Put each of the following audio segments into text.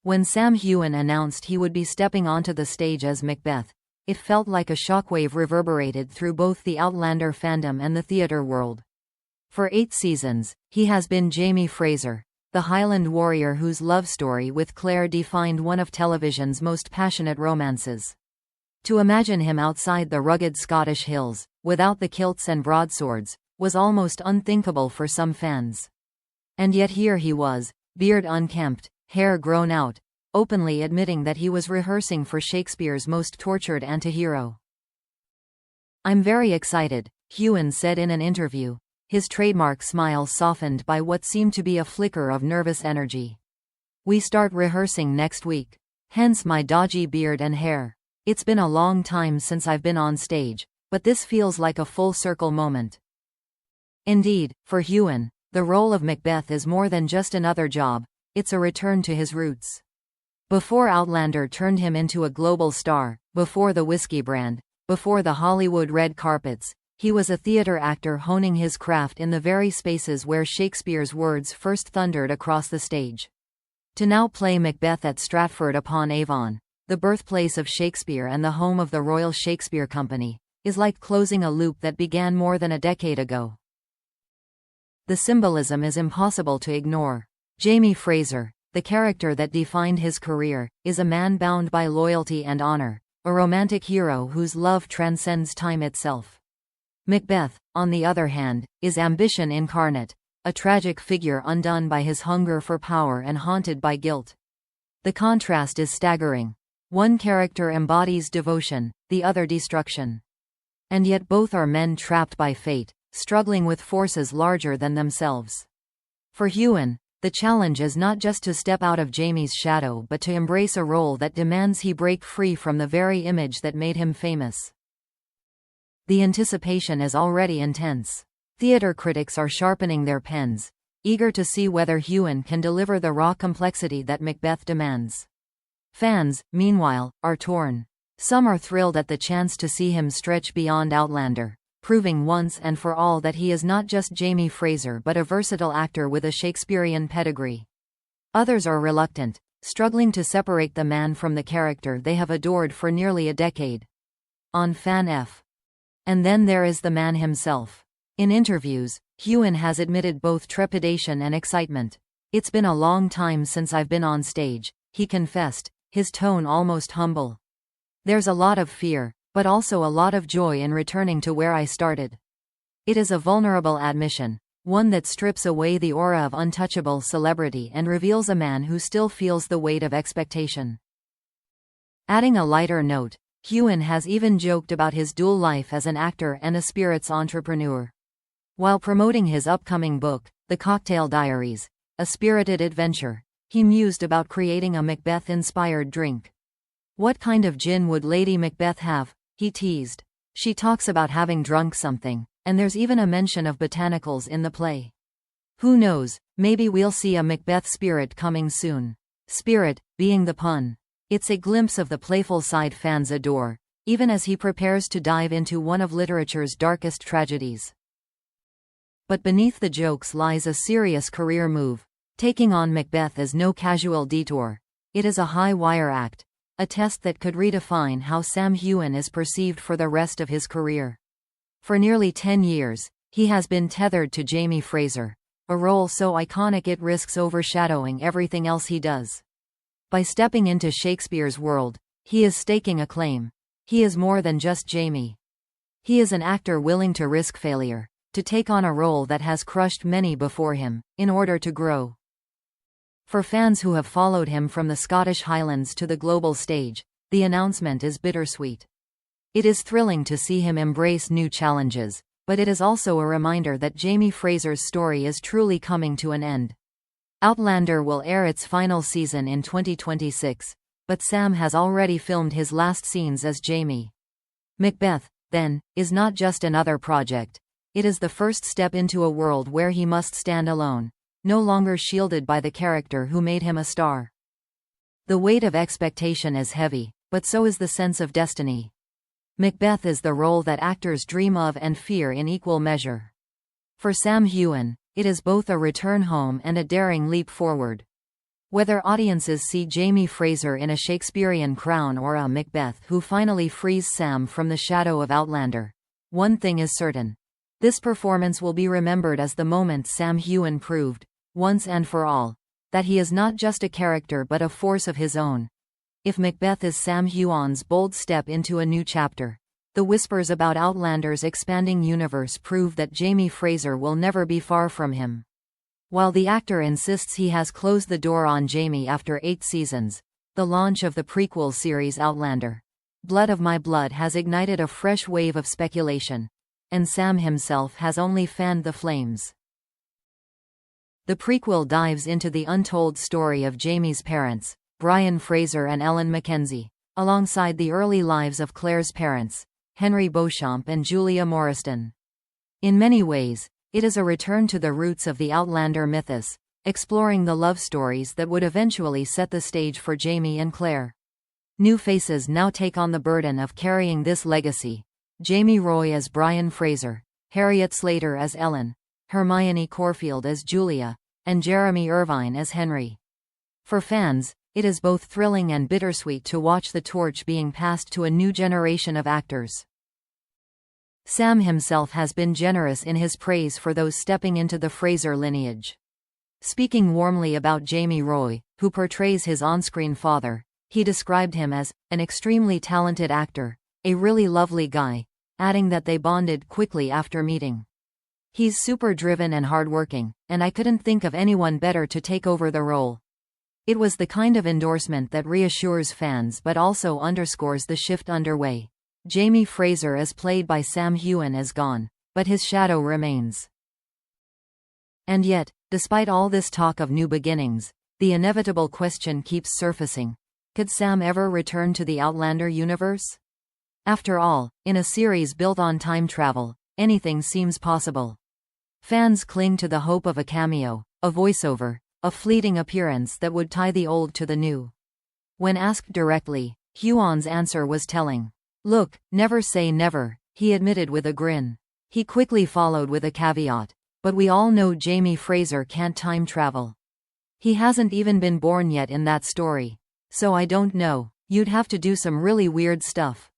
When Sam Heughan announced he would be stepping onto the stage as Macbeth, it felt like a shockwave reverberated through both the Outlander fandom and the theatre world. For 8 seasons, he has been Jamie Fraser, the Highland warrior whose love story with Claire defined one of television's most passionate romances. To imagine him outside the rugged Scottish hills, without the kilts and broadswords, was almost unthinkable for some fans. And yet here he was, beard unkempt, hair grown out, openly admitting that he was rehearsing for Shakespeare's most tortured antihero. "I'm very excited," Heughan said in an interview, his trademark smile softened by what seemed to be a flicker of nervous energy. "We start rehearsing next week. Hence my dodgy beard and hair. It's been a long time since I've been on stage, but this feels like a full-circle moment." Indeed, for Heughan, the role of Macbeth is more than just another job, it's a return to his roots. Before Outlander turned him into a global star, before the whiskey brand, before the Hollywood red carpets, he was a theatre actor honing his craft in the very spaces where Shakespeare's words first thundered across the stage. To now play Macbeth at Stratford-upon-Avon, the birthplace of Shakespeare and the home of the Royal Shakespeare Company, is like closing a loop that began more than a decade ago. The symbolism is impossible to ignore. Jamie Fraser, the character that defined his career, is a man bound by loyalty and honor, a romantic hero whose love transcends time itself. Macbeth, on the other hand, is ambition incarnate, a tragic figure undone by his hunger for power and haunted by guilt. The contrast is staggering. One character embodies devotion, the other destruction. And yet both are men trapped by fate, struggling with forces larger than themselves. For Heughan, the challenge is not just to step out of Jamie's shadow but to embrace a role that demands he break free from the very image that made him famous. The anticipation is already intense. Theatre critics are sharpening their pens, eager to see whether Heughan can deliver the raw complexity that Macbeth demands. Fans, meanwhile, are torn. Some are thrilled at the chance to see him stretch beyond Outlander, proving once and for all that he is not just Jamie Fraser but a versatile actor with a Shakespearean pedigree. Others are reluctant, struggling to separate the man from the character they have adored for nearly a decade. On Fan F. And then there is the man himself. In interviews, Heughan has admitted both trepidation and excitement. "It's been a long time since I've been on stage," he confessed, his tone almost humble. "There's a lot of fear, but also a lot of joy in returning to where I started." It is a vulnerable admission, one that strips away the aura of untouchable celebrity and reveals a man who still feels the weight of expectation. Adding a lighter note, Heughan has even joked about his dual life as an actor and a spirits entrepreneur. While promoting his upcoming book, The Cocktail Diaries, a spirited adventure, he mused about creating a Macbeth-inspired drink. "What kind of gin would Lady Macbeth have?" he teased. "She talks about having drunk something, and there's even a mention of botanicals in the play. Who knows, maybe we'll see a Macbeth spirit coming soon." Spirit, being the pun. It's a glimpse of the playful side fans adore, even as he prepares to dive into one of literature's darkest tragedies. But beneath the jokes lies a serious career move. Taking on Macbeth is no casual detour. It is a high-wire act, a test that could redefine how Sam Heughan is perceived for the rest of his career. For nearly 10 years, he has been tethered to Jamie Fraser, a role so iconic it risks overshadowing everything else he does. By stepping into Shakespeare's world, he is staking a claim. He is more than just Jamie. He is an actor willing to risk failure, to take on a role that has crushed many before him, in order to grow. For fans who have followed him from the Scottish Highlands to the global stage, the announcement is bittersweet. It is thrilling to see him embrace new challenges, but it is also a reminder that Jamie Fraser's story is truly coming to an end. Outlander will air its final season in 2026, but Sam has already filmed his last scenes as Jamie. Macbeth, then, is not just another project. It is the first step into a world where he must stand alone, no longer shielded by the character who made him a star. The weight of expectation is heavy, but so is the sense of destiny. Macbeth is the role that actors dream of and fear in equal measure. For Sam Heughan, it is both a return home and a daring leap forward. Whether audiences see Jamie Fraser in a Shakespearean crown or a Macbeth who finally frees Sam from the shadow of Outlander, one thing is certain. This performance will be remembered as the moment Sam Heughan proved, once and for all, that he is not just a character but a force of his own. If Macbeth is Sam Heughan's bold step into a new chapter, the whispers about Outlander's expanding universe prove that Jamie Fraser will never be far from him. While the actor insists he has closed the door on Jamie after 8 seasons, the launch of the prequel series Outlander, Blood of My Blood has ignited a fresh wave of speculation, and Sam himself has only fanned the flames. The prequel dives into the untold story of Jamie's parents, Brian Fraser and Ellen Mackenzie, alongside the early lives of Claire's parents, Henry Beauchamp and Julia Morriston. In many ways, it is a return to the roots of the Outlander mythos, exploring the love stories that would eventually set the stage for Jamie and Claire. New faces now take on the burden of carrying this legacy. Jamie Roy as Brian Fraser, Harriet Slater as Ellen, Hermione Corfield as Julia, and Jeremy Irvine as Henry. For fans, it is both thrilling and bittersweet to watch the torch being passed to a new generation of actors. Sam himself has been generous in his praise for those stepping into the Fraser lineage. Speaking warmly about Jamie Roy, who portrays his on-screen father, he described him as an extremely talented actor, a really lovely guy, adding that they bonded quickly after meeting. He's super driven and hardworking, and I couldn't think of anyone better to take over the role. It was the kind of endorsement that reassures fans but also underscores the shift underway. Jamie Fraser as played by Sam Heughan is gone, but his shadow remains. And yet, despite all this talk of new beginnings, the inevitable question keeps surfacing. Could Sam ever return to the Outlander universe? After all, in a series built on time travel, anything seems possible. Fans cling to the hope of a cameo, a voiceover, a fleeting appearance that would tie the old to the new. When asked directly, Heughan's answer was telling. "Look, never say never," he admitted with a grin. He quickly followed with a caveat. "But we all know Jamie Fraser can't time travel. He hasn't even been born yet in that story. So I don't know, you'd have to do some really weird stuff."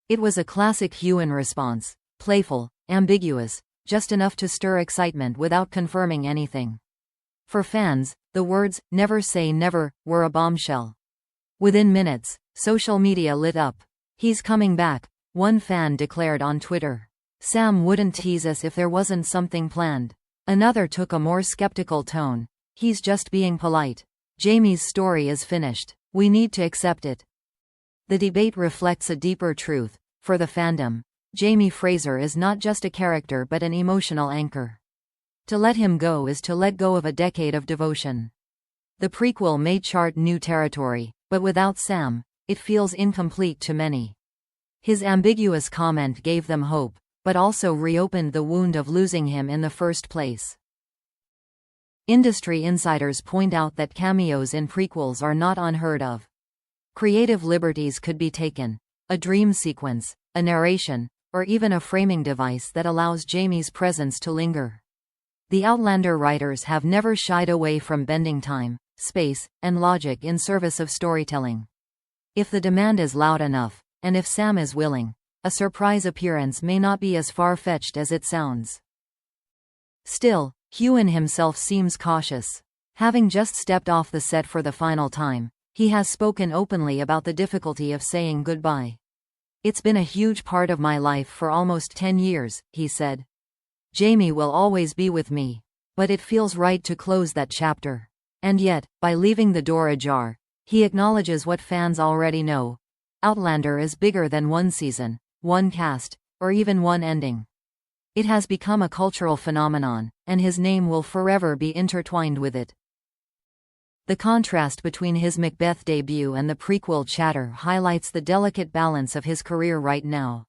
It was a classic Heughan response, playful, ambiguous, just enough to stir excitement without confirming anything. For fans, the words, "never say never," were a bombshell. Within minutes, social media lit up. "He's coming back," one fan declared on Twitter. "Sam wouldn't tease us if there wasn't something planned." Another took a more skeptical tone. "He's just being polite. Jamie's story is finished. We need to accept it." The debate reflects a deeper truth. For the fandom, Jamie Fraser is not just a character but an emotional anchor. To let him go is to let go of a decade of devotion. The prequel may chart new territory, but without Sam, it feels incomplete to many. His ambiguous comment gave them hope, but also reopened the wound of losing him in the first place. Industry insiders point out that cameos in prequels are not unheard of. Creative liberties could be taken. A dream sequence, a narration, or even a framing device that allows Jamie's presence to linger. The Outlander writers have never shied away from bending time, space, and logic in service of storytelling. If the demand is loud enough, and if Sam is willing, a surprise appearance may not be as far-fetched as it sounds. Still, Heughan himself seems cautious. Having just stepped off the set for the final time, he has spoken openly about the difficulty of saying goodbye. "It's been a huge part of my life for almost 10 years, he said. "Jamie will always be with me. But it feels right to close that chapter." And yet, by leaving the door ajar, he acknowledges what fans already know. Outlander is bigger than one season, one cast, or even one ending. It has become a cultural phenomenon, and his name will forever be intertwined with it. The contrast between his Macbeth debut and the prequel chatter highlights the delicate balance of his career right now.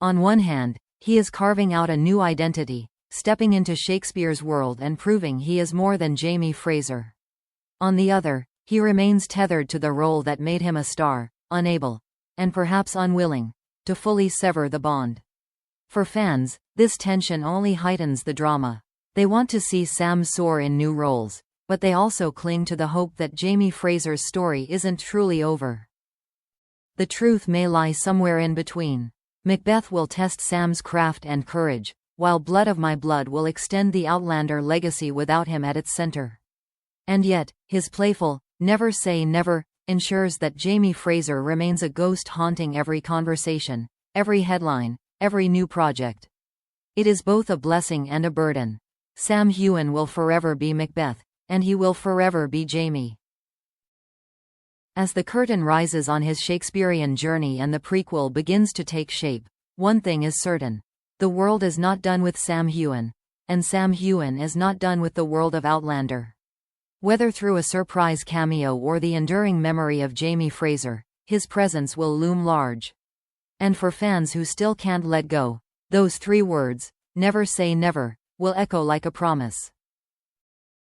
On one hand, he is carving out a new identity, stepping into Shakespeare's world and proving he is more than Jamie Fraser. On the other, he remains tethered to the role that made him a star, unable, and perhaps unwilling, to fully sever the bond. For fans, this tension only heightens the drama. They want to see Sam soar in new roles, but they also cling to the hope that Jamie Fraser's story isn't truly over. The truth may lie somewhere in between. Macbeth will test Sam's craft and courage, while Blood of My Blood will extend the Outlander legacy without him at its center. And yet, his playful, "never say never," ensures that Jamie Fraser remains a ghost haunting every conversation, every headline, every new project. It is both a blessing and a burden. Sam Heughan will forever be Macbeth, and he will forever be Jamie. As the curtain rises on his Shakespearean journey and the prequel begins to take shape, one thing is certain. The world is not done with Sam Heughan, and Sam Heughan is not done with the world of Outlander. Whether through a surprise cameo or the enduring memory of Jamie Fraser, his presence will loom large. And for fans who still can't let go, those 3 words, "never say never," will echo like a promise.